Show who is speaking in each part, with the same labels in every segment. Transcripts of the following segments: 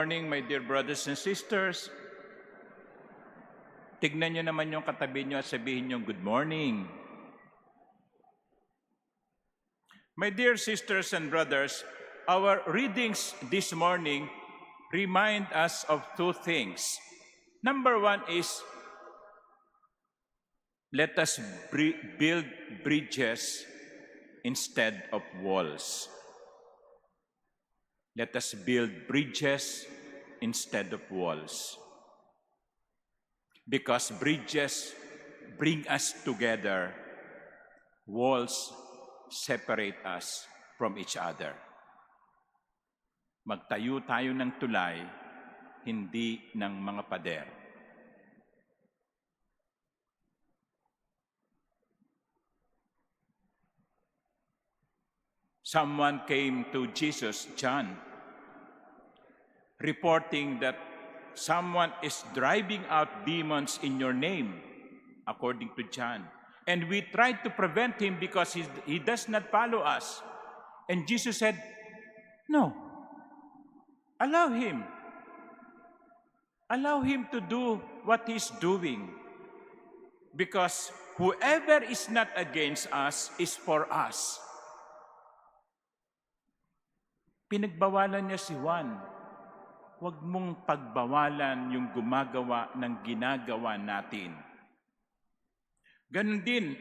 Speaker 1: Morning, my dear brothers and sisters. Tignan nyo naman yung katabi nyo at sabihin nyo, good morning. My dear sisters and brothers, our readings this morning remind us of two things. Number one is, let us build bridges instead of walls. Let us build bridges instead of walls. Because bridges bring us together, walls separate us from each other. Magtayo tayo ng tulay, hindi ng mga pader. Someone came to Jesus, John, reporting that someone is driving out demons in your name, according to John. And we tried to prevent him because he does not follow us. And Jesus said, no, allow him. Allow him to do what he's doing. Because whoever is not against us is for us. Pinagbawalan niya si Juan. Huwag mong pagbawalan yung gumagawa ng ginagawa natin. Ganun din,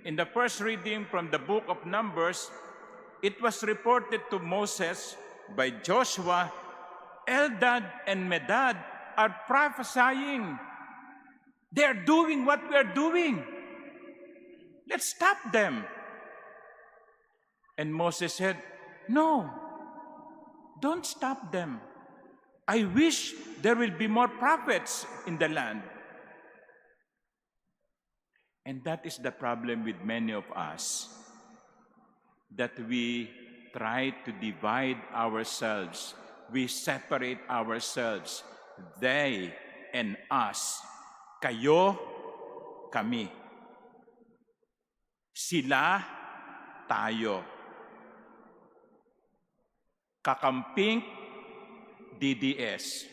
Speaker 1: in the first reading from the book of Numbers, it was reported to Moses by Joshua, Eldad and Medad are prophesying. They are doing what we are doing. Let's stop them. And Moses said, no, don't stop them. I wish there will be more prophets in the land. And that is the problem with many of us, that we try to divide ourselves. We separate ourselves. They and us. Kayo, kami. Sila, tayo. Kakamping, DDS.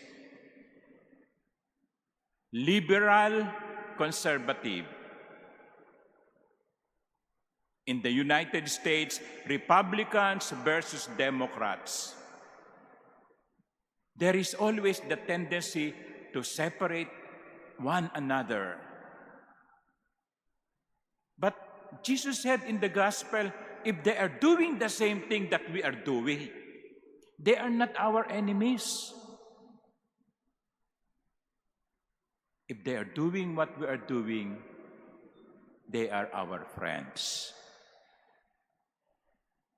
Speaker 1: Liberal, conservative. In the United States, Republicans versus Democrats. There is always the tendency to separate one another. But Jesus said in the gospel, if they are doing the same thing that we are doing, they are not our enemies. If they are doing what we are doing, they are our friends.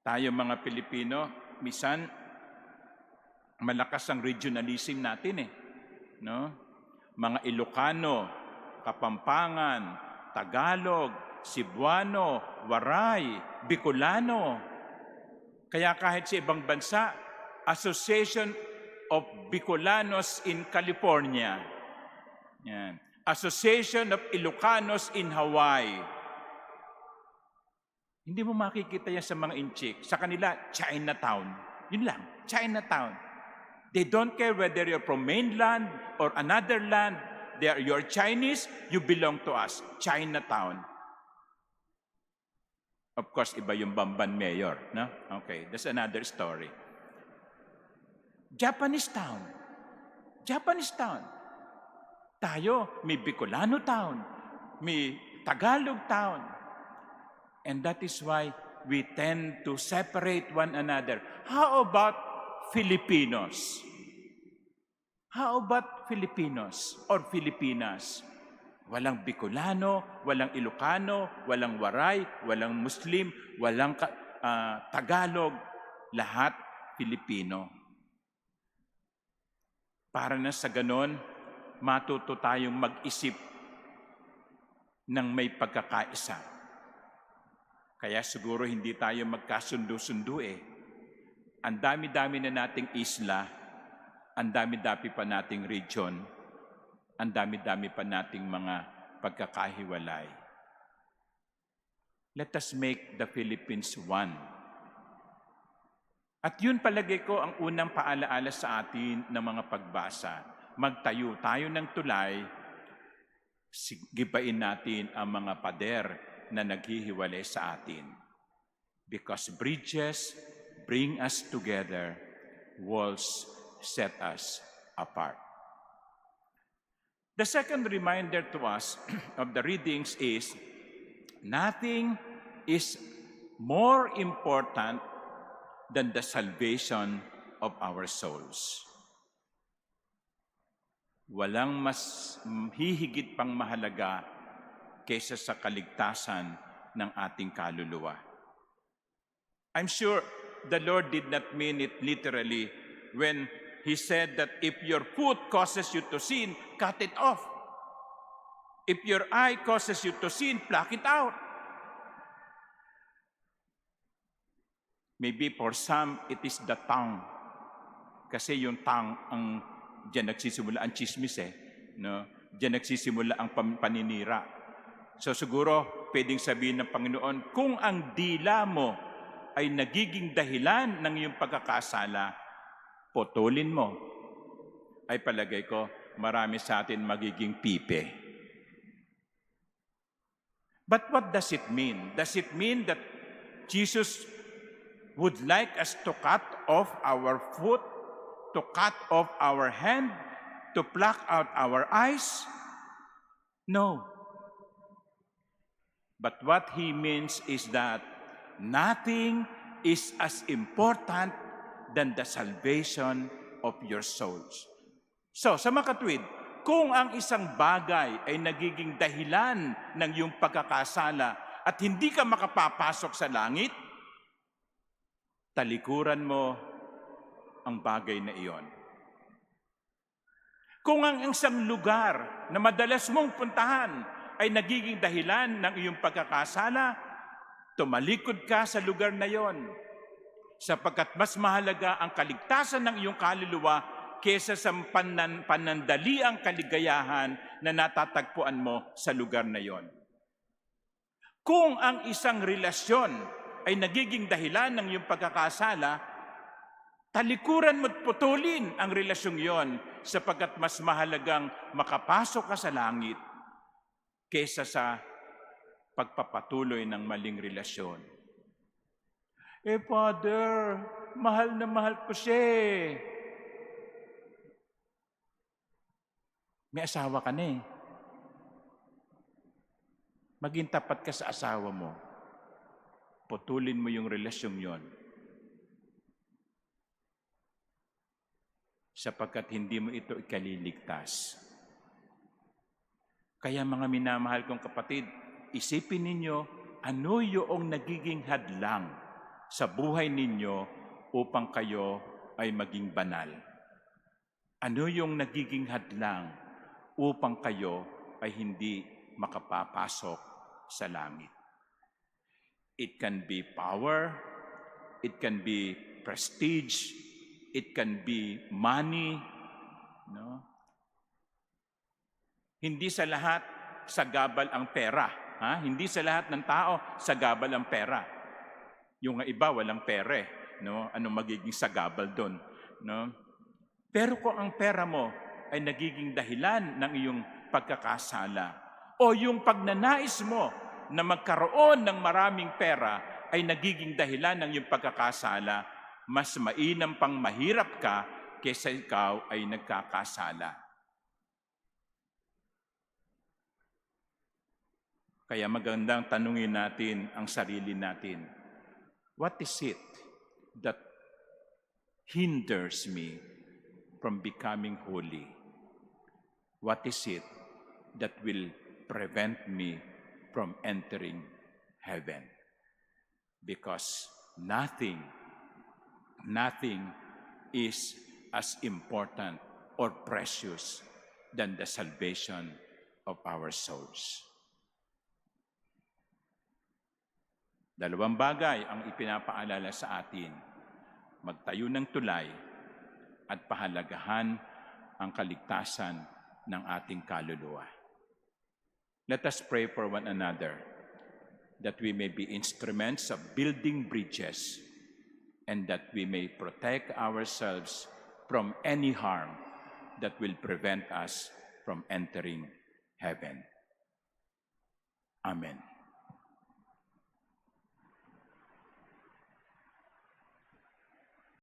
Speaker 1: Tayo mga Pilipino, minsan malakas ang regionalism natin no? Mga Ilocano, Kapampangan, Tagalog, Cebuano, Waray, Bicolano. Kaya kahit sa ibang bansa, Association of Bicolanos in California. Yan. Association of Ilocanos in Hawaii. Hindi mo makikita yan sa mga inchik. Sa kanila, Chinatown. Yun lang, Chinatown. They don't care whether you're from mainland or another land. You're Chinese, you belong to us. Chinatown. Of course, iba yung Bamban Mayor. No? Okay, that's another story. Japanese town. Japanese town. Tayo, may Bicolano town. May Tagalog town. And that is why we tend to separate one another. How about Filipinos? How about Filipinos or Filipinas? Walang Bicolano, walang Ilocano, walang Waray, walang Muslim, walang Tagalog. Lahat Filipino. Para na sa ganon, matuto tayong mag-isip ng may pagkakaisa. Kaya siguro hindi tayo magkasundo-sundo Ang dami-dami na nating isla, ang dami-dami pa nating region, ang dami-dami pa nating mga pagkakahiwalay. Let us make the Philippines one. At yun palagay ko ang unang paalaala sa atin ng mga pagbasa. Magtayo tayo ng tulay, gibain natin ang mga pader na naghihiwalay sa atin. Because bridges bring us together, walls set us apart. The second reminder to us of the readings is, nothing is more important than the salvation of our souls. Walang mas hihigit pang mahalaga kaysa sa kaligtasan ng ating kaluluwa. I'm sure the Lord did not mean it literally when He said that if your foot causes you to sin, cut it off. If your eye causes you to sin, pluck it out. Maybe for some, it is the tongue. Kasi yung tongue, diyan nagsisimula ang chismis no? Diyan nagsisimula ang paninira. So siguro, pwedeng sabihin ng Panginoon, kung ang dila mo ay nagiging dahilan ng iyong pagkakasala, potulin mo. Ay palagay ko, marami sa atin magiging pipe. But what does it mean? Does it mean that Jesus would like us to cut off our foot, to cut off our hand, to pluck out our eyes? No. But what He means is that nothing is as important than the salvation of your souls. So, sa makatwid, kung ang isang bagay ay nagiging dahilan ng iyong pagkakasala at hindi ka makapapasok sa langit, talikuran mo ang bagay na iyon. Kung ang isang lugar na madalas mong puntahan ay nagiging dahilan ng iyong pagkakasala, tumalikod ka sa lugar na iyon, sapagkat mas mahalaga ang kaligtasan ng iyong kaluluwa kesa sa panandaliang kaligayahan na natatagpuan mo sa lugar na iyon. Kung ang isang relasyon ay nagiging dahilan ng iyong pagkakasala, talikuran mo't putulin ang relasyong iyon sapagkat mas mahalagang makapasok ka sa langit kesa sa pagpapatuloy ng maling relasyon. Father, mahal na mahal ko siya. May asawa ka na Maging tapat ka sa asawa mo. Putulin mo yung relasyong yon. Sapagkat hindi mo ito ikaliligtas. Kaya mga minamahal kong kapatid, isipin ninyo ano yung nagiging hadlang sa buhay ninyo upang kayo ay maging banal. Ano yung nagiging hadlang upang kayo ay hindi makapapasok sa langit? It can be power, it can be prestige, it can be money, no? Hindi sa lahat sagabal ang pera, Hindi sa lahat ng tao sagabal ang pera. Yung iba walang pera, no? Ano magiging sagabal doon, no? Pero kung ang pera mo ay nagiging dahilan ng iyong pagkakasala o yung pagnanais mo na magkaroon ng maraming pera ay nagiging dahilan ng iyong pagkakasala, mas mainam pang mahirap ka kaysa ikaw ay nagkakasala. Kaya magandang tanungin natin ang sarili natin. What is it that hinders me from becoming holy? What is it that will prevent me from entering heaven? Because nothing is as important or precious than the salvation of our souls. Dalawang bagay ang ipinapaalala sa atin. Magtayo ng tulay at pahalagahan ang kaligtasan ng ating kaluluwa. Let us pray for one another that we may be instruments of building bridges and that we may protect ourselves from any harm that will prevent us from entering heaven. Amen.